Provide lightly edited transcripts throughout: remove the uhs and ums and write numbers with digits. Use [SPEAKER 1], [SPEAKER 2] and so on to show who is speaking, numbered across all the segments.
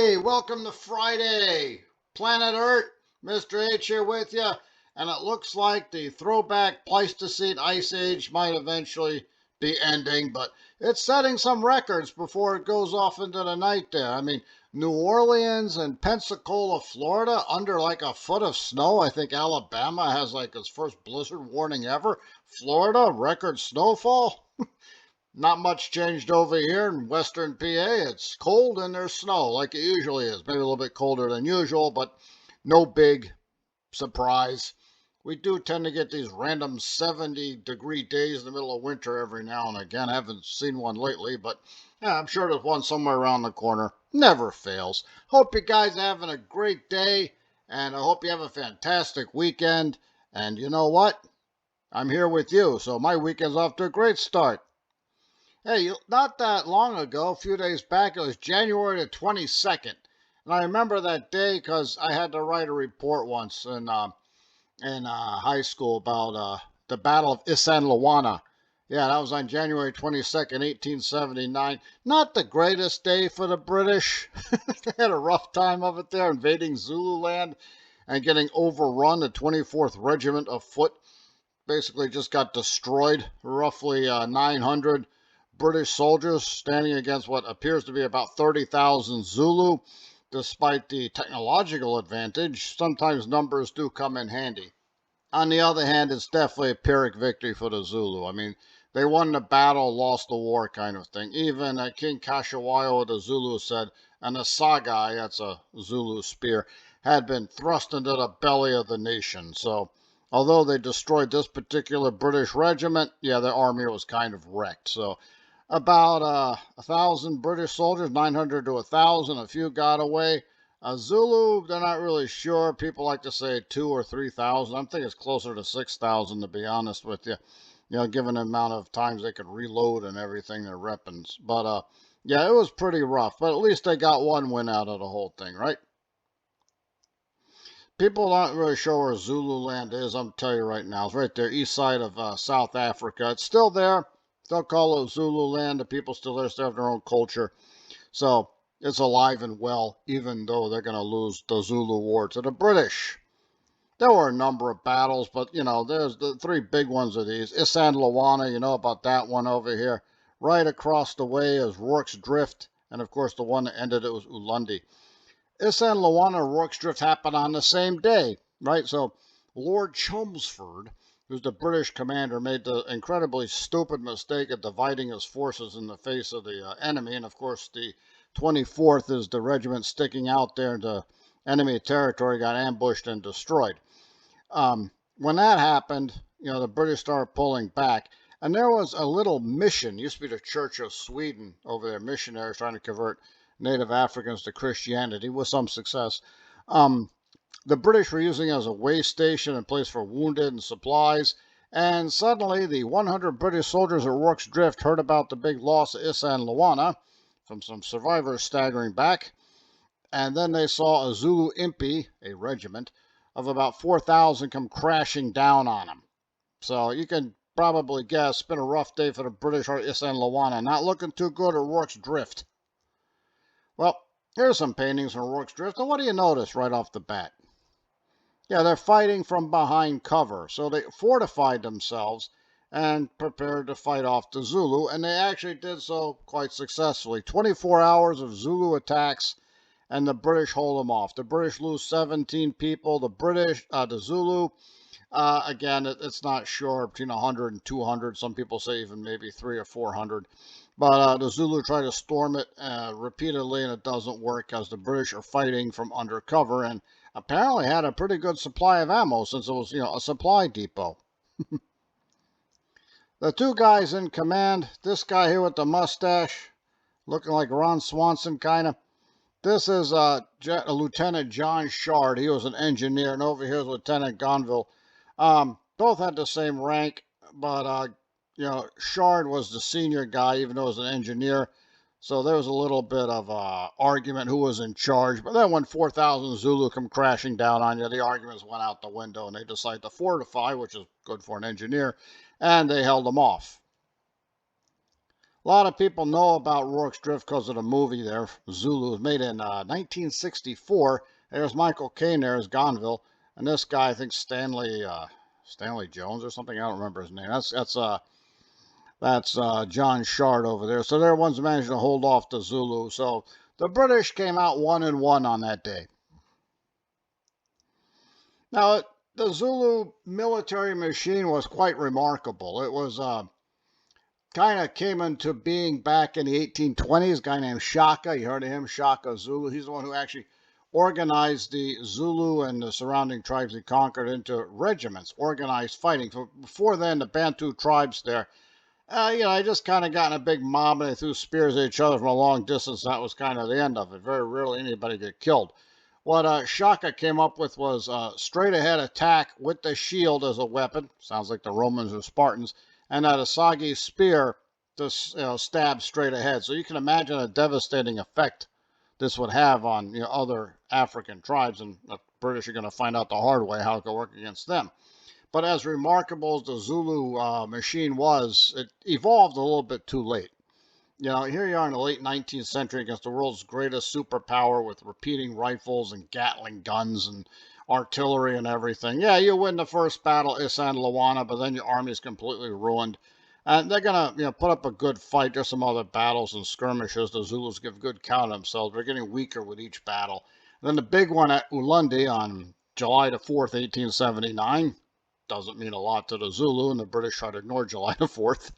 [SPEAKER 1] Hey, welcome to Friday. Planet Earth, Mr. H here with you. And it looks like the throwback Pleistocene Ice Age might eventually be ending, but it's setting some records before it goes off into the night there. I mean, New Orleans and Pensacola, Florida, under like a foot of snow. I think Alabama has like its first blizzard warning ever. Florida, record snowfall. Not much changed over here in western PA. It's cold and there's snow like it usually is. Maybe a little bit colder than usual, but no big surprise. We do tend to get these random 70-degree days in the middle of winter every now and again. I haven't seen one lately, but yeah, I'm sure there's one somewhere around the corner. Never fails. Hope you guys are having a great day, and I hope you have a fantastic weekend. And you know what? I'm here with you, so my weekend's off to a great start. Hey, not that long ago, a few days back, it was January the 22nd. And I remember that day because I had to write a report once in high school about the Battle of Isandlwana. Yeah, that was on January 22nd, 1879. Not the greatest day for the British. They had a rough time of it there, invading Zululand and getting overrun. The 24th Regiment of Foot basically just got destroyed. Roughly 900 British soldiers standing against what appears to be about 30,000 Zulu. Despite the technological advantage, sometimes numbers do come in handy. On the other hand, it's definitely a Pyrrhic victory for the Zulu. I mean, they won the battle, lost the war kind of thing. Even King Kashawayo of the Zulu said an assegai, that's a Zulu spear, had been thrust into the belly of the nation. So, although they destroyed this particular British regiment, yeah, their army was kind of wrecked. So, about 1,000 British soldiers, 900 to 1,000. A few got away. Zulu, they're not really sure. People like to say 2 or 3,000. I'm thinking it's closer to 6,000, to be honest with you. You know, given the amount of times they could reload and everything, their weapons. But yeah, it was pretty rough. But at least they got one win out of the whole thing, right? People aren't really sure where Zululand is. I'm telling you right now, it's right there, east side of South Africa. It's still there. They'll call it Zululand. The people still there, still have their own culture. So it's alive and well, even though they're going to lose the Zulu War to the British. There were a number of battles, but you know, there's the three big ones of these. Isandlwana, you know about that one over here. Right across the way is Rorke's Drift, and of course the one that ended it was Ulundi. Isandlwana and Rorke's Drift happened on the same day, right? So Lord Chelmsford, who's the British commander, made the incredibly stupid mistake of dividing his forces in the face of the enemy. And of course, the 24th is the regiment sticking out there into enemy territory, got ambushed and destroyed. When that happened, you know, the British started pulling back. And there was a little mission, used to be the Church of Sweden over there, missionaries trying to convert Native Africans to Christianity with some success. The British were using it as a way station and place for wounded and supplies. And suddenly, the 100 British soldiers at Rorke's Drift heard about the big loss of Isandlwana from some survivors staggering back. And then they saw a Zulu Impi, a regiment, of about 4,000 come crashing down on them. So you can probably guess it's been a rough day for the British at Isandlwana. Not looking too good at Rorke's Drift. Well, here's some paintings from Rorke's Drift, and what do you notice right off the bat? Yeah, they're fighting from behind cover, so they fortified themselves and prepared to fight off the Zulu, and they actually did so quite successfully. 24 hours of Zulu attacks, and the British hold them off. The British lose 17 people. The Zulu, again, it's not sure, between 100 and 200. Some people say even maybe 300 or 400. But the Zulu try to storm it repeatedly, and it doesn't work because the British are fighting from undercover and apparently had a pretty good supply of ammo since it was, you know, a supply depot. The two guys in command, this guy here with the mustache, looking like Ron Swanson kind of. This is Lieutenant John Shard. He was an engineer, and over here is Lieutenant Gonville. Both had the same rank, but you know, Shard was the senior guy, even though he was an engineer. So there was a little bit of argument who was in charge. But then when 4,000 Zulu come crashing down on you, the arguments went out the window, and they decided to fortify, which is good for an engineer, and they held them off. A lot of people know about Rorke's Drift because of the movie there, Zulu. It was made in 1964. There's Michael Caine there as Gonville. And this guy, I think Stanley Jones or something. I don't remember his name. That's John Shard over there. So they're ones managed to hold off the Zulu. So the British came out 1-1 on that day. Now, the Zulu military machine was quite remarkable. It was kind of came into being back in the 1820s. A guy named Shaka, you heard of him, Shaka Zulu. He's the one who actually organized the Zulu and the surrounding tribes he conquered into regiments, organized fighting. So before then, the Bantu tribes there, they just kind of got in a big mob and they threw spears at each other from a long distance. That was kind of the end of it. Very rarely anybody get killed. What Shaka came up with was straight ahead attack with the shield as a weapon. Sounds like the Romans or Spartans. And that Asagi spear to stab straight ahead. So you can imagine a devastating effect this would have on other African tribes. And the British are going to find out the hard way how it could work against them. But as remarkable as the Zulu machine was, it evolved a little bit too late. Here you are in the late 19th century against the world's greatest superpower with repeating rifles and Gatling guns and artillery and everything. Yeah, you win the first battle, Isan Luana, but then your army is completely ruined. And they're going to put up a good fight. There's some other battles and skirmishes. The Zulus give good count of themselves. They're getting weaker with each battle. And then the big one at Ulundi on July the 4th, 1879. Doesn't mean a lot to the Zulu, and the British try to ignore July the 4th.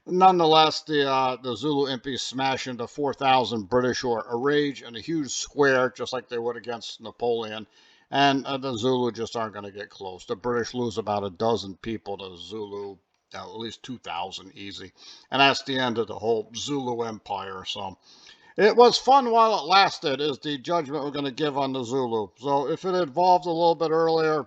[SPEAKER 1] Nonetheless, the Zulu impis smash into 4,000 British who are arrayed in a huge square, just like they would against Napoleon. And the Zulu just aren't going to get close. The British lose about a dozen people to Zulu, at least 2,000 easy. And that's the end of the whole Zulu Empire. So it was fun while it lasted, is the judgment we're going to give on the Zulu. So if it evolved a little bit earlier,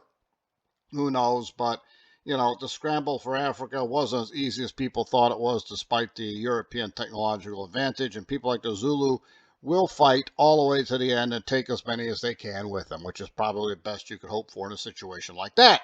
[SPEAKER 1] who knows? But, the scramble for Africa wasn't as easy as people thought it was, despite the European technological advantage. And people like the Zulu will fight all the way to the end and take as many as they can with them, which is probably the best you could hope for in a situation like that.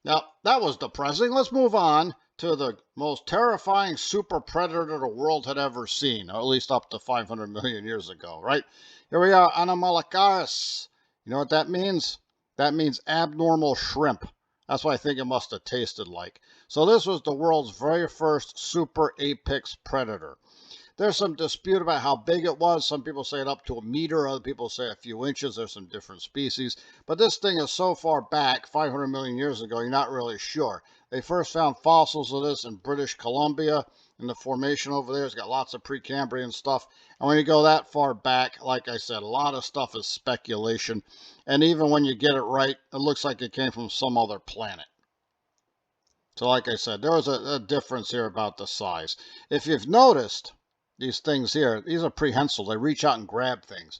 [SPEAKER 1] Now, that was depressing. Let's move on to the most terrifying super predator the world had ever seen, or at least up to 500 million years ago, right? Here we are, Anomalakaris. You know what that means? That means abnormal shrimp. That's what I think it must have tasted like. So this was the world's very first super apex predator. There's some dispute about how big it was. Some people say it up to a meter. Other people say a few inches. There's some different species. But this thing is so far back, 500 million years ago, you're not really sure. They first found fossils of this in British Columbia, in the formation over there. It's got lots of Precambrian stuff. And when you go that far back, like I said, a lot of stuff is speculation. And even when you get it right, it looks like it came from some other planet. So like I said, there was a difference here about the size. If you've noticed, these things here, these are prehensile. They reach out and grab things.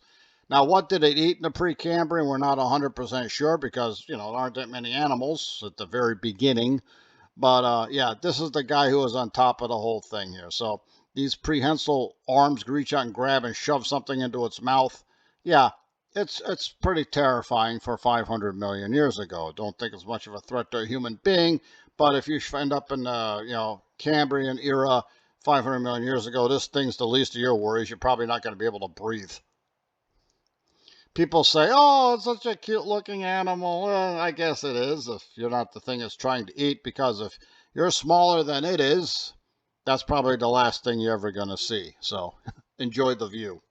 [SPEAKER 1] Now, what did it eat in the Precambrian? We're not 100% sure because, there aren't that many animals at the very beginning. But, yeah, this is the guy who was on top of the whole thing here. So these prehensile arms reach out and grab and shove something into its mouth. Yeah, it's pretty terrifying for 500 million years ago. Don't think it's much of a threat to a human being. But if you end up in the, Cambrian era, 500 million years ago, this thing's the least of your worries. You're probably not going to be able to breathe. People say, oh, it's such a cute looking animal. Well, I guess it is if you're not the thing it's trying to eat, because if you're smaller than it is, that's probably the last thing you're ever going to see. So enjoy the view.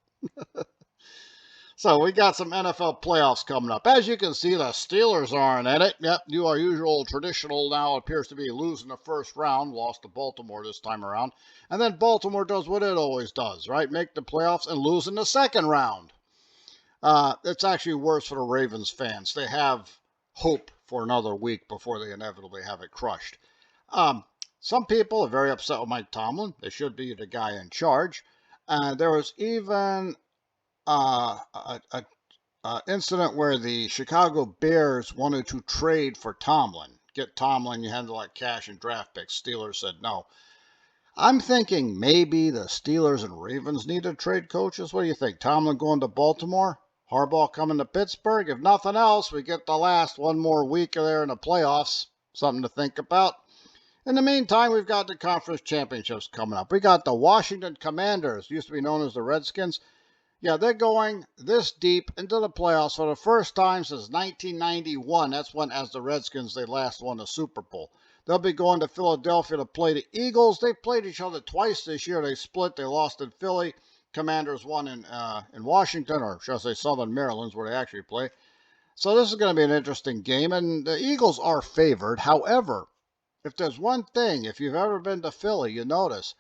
[SPEAKER 1] So we got some NFL playoffs coming up. As you can see, the Steelers aren't in it. Yep, our usual traditional now appears to be losing the first round. Lost to Baltimore this time around. And then Baltimore does what it always does, right? Make the playoffs and lose in the second round. It's actually worse for the Ravens fans. They have hope for another week before they inevitably have it crushed. Some people are very upset with Mike Tomlin. They should be the guy in charge. There was even an incident where the Chicago Bears wanted to trade for Tomlin. Get Tomlin, you handle like cash and draft picks. Steelers said no. I'm thinking maybe the Steelers and Ravens need to trade coaches. What do you think? Tomlin going to Baltimore? Harbaugh coming to Pittsburgh? If nothing else, we get the last one more week there in the playoffs. Something to think about. In the meantime, we've got the conference championships coming up. We got the Washington Commanders, used to be known as the Redskins. Yeah, they're going this deep into the playoffs for the first time since 1991. That's when, as the Redskins, they last won the Super Bowl. They'll be going to Philadelphia to play the Eagles. They've played each other twice this year. They split. They lost in Philly. Commanders won in Washington, or should I say Southern Maryland, where they actually play. So this is going to be an interesting game, and the Eagles are favored. However, if there's one thing, if you've ever been to Philly, you notice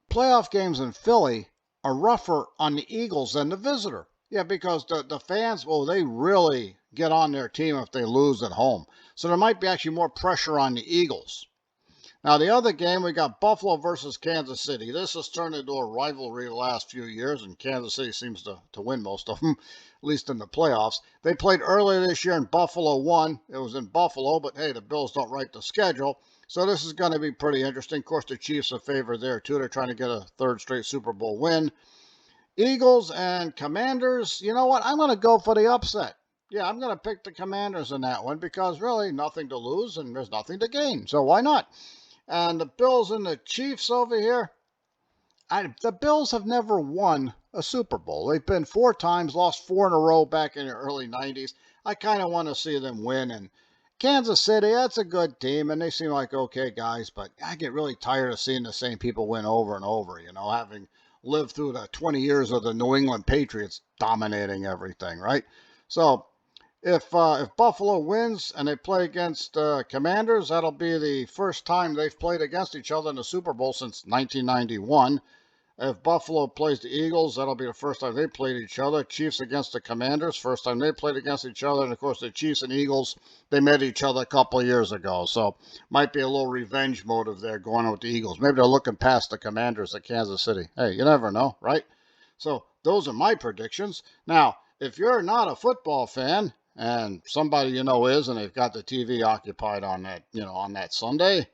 [SPEAKER 1] playoff games in Philly are rougher on the Eagles than the visitor. Yeah, because the fans, well, they really get on their team if they lose at home. So there might be actually more pressure on the Eagles. Now, the other game, we got Buffalo versus Kansas City. This has turned into a rivalry the last few years, and Kansas City seems to win most of them, at least in the playoffs. They played earlier this year, and Buffalo won. It was in Buffalo, but hey, the Bills don't write the schedule. So this is going to be pretty interesting. Of course, the Chiefs are favored there, too. They're trying to get a third straight Super Bowl win. Eagles and Commanders, you know what? I'm going to go for the upset. Yeah, I'm going to pick the Commanders in that one because really nothing to lose and there's nothing to gain. So why not? And the Bills and the Chiefs over here, the Bills have never won a Super Bowl. They've been 4 times, lost 4 in a row back in the early 90s. I kind of want to see them win. And Kansas City, that's a good team, and they seem like okay guys, but I get really tired of seeing the same people win over and over, having lived through the 20 years of the New England Patriots dominating everything, right? So if Buffalo wins and they play against Commanders, that'll be the first time they've played against each other in the Super Bowl since 1991. If Buffalo plays the Eagles, that'll be the first time they played each other. Chiefs against the Commanders, first time they played against each other. And, of course, the Chiefs and Eagles, they met each other a couple of years ago. So might be a little revenge motive there going on with the Eagles. Maybe they're looking past the Commanders at Kansas City. Hey, you never know, right? So those are my predictions. Now, if you're not a football fan, and somebody you know is, and they've got the TV occupied on that, on that Sunday,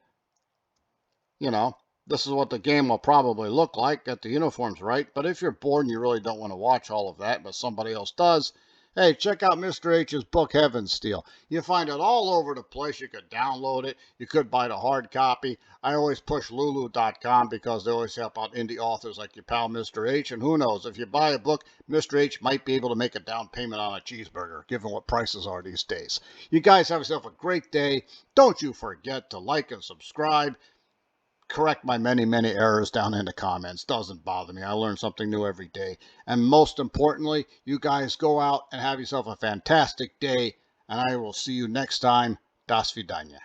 [SPEAKER 1] you know, this is what the game will probably look like. Get the uniforms right. But if you're bored and you really don't want to watch all of that, but somebody else does, hey, check out Mr. H's book, HeavenSteel. You find it all over the place. You could download it. You could buy the hard copy. I always push Lulu.com because they always help out indie authors like your pal Mr. H. And who knows, if you buy a book, Mr. H might be able to make a down payment on a cheeseburger, given what prices are these days. You guys have yourself a great day. Don't you forget to like and subscribe. Correct my many, many errors down in the comments. Doesn't bother me. I learn something new every day. And most importantly, you guys go out and have yourself a fantastic day. And I will see you next time. Das Vidanya.